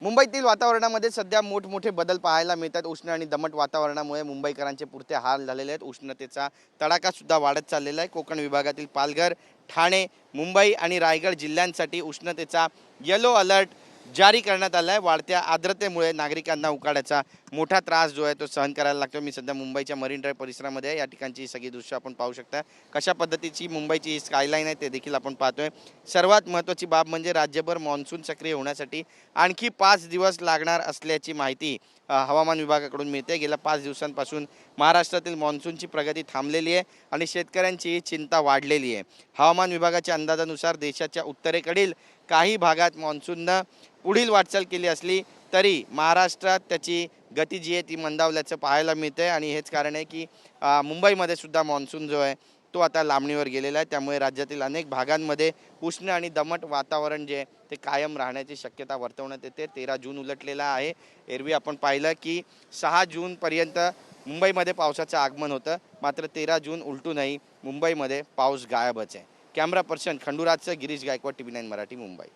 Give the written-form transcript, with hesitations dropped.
मुंबईतील वातावरणामध्ये सध्या मोठमोठे बदल पाहायला मिळतात। उष्ण आणि दमट वातावरणामुळे मुंबईकरांचे पुरते हाल झालेले आहेत। उष्णतेचा तडाखा सुद्धा वाढत चाललेला आहे। कोकण विभागातील पालघर, ठाणे, मुंबई आणि रायगड जिल्ह्यांसाठी उष्णतेचा येलो अलर्ट जारी करण्यात आला आहे। वाढत्या आर्द्रतेमुळे नागरिकांना उकाड्याचा मोठा त्रास जो आहे तो सहन करायला लागतो। मी सध्या मुंबईच्या मरीन ड्राईव्ह परिसरामध्ये आहे। या ठिकाणची सगळी दृश्य आपण पाहू शकता। कशा पद्धतीची मुंबईची ही स्कायलाईन आहे ते देखील आपण पाहतोय। सर्वात महत्त्वाची बाब म्हणजे राज्यभर मान्सून सक्रिय होण्यासाठी आणखी 5 दिवस लागणार असल्याची माहिती हवामान विभागाकडून मिळते। गेल्या 5 दिवसांपासून महाराष्ट्रातील मान्सूनची प्रगती थांबलेली आहे आणि शेतकऱ्यांची चिंता वाढलेली आहे। हवामान विभागाच्या अंदाजानुसार देशाच्या उत्तरेकडील काही भागात मान्सूननं पुढील वाटचाल केली असली तरी महाराष्ट्रात त्याची गती जी आहे ती मंदावल्याचं पाहायला मिळते आणि हेच कारण आहे की मुंबईमध्ये सुद्धा मान्सून जो आहे तो आता लांबणीवर गेलेला आहे। त्यामुळे राज्यातील अनेक भागांमध्ये उष्ण आणि दमट वातावरण जे आहे ते कायम राहण्याची शक्यता वर्तवण्यात येते। 13 जून उलटलेला आहे। एरवी आपण पाहिलं की 6 जूनपर्यंत मुंबईमध्ये पावसाचं आगमन होतं, मात्र 13 जून उलटूनही मुंबईमध्ये पाऊस गायबच आहे। कॅमेरा पर्सन खंडूराजचं गिरीश गायकवाड, TV9 मराठी, मुंबई।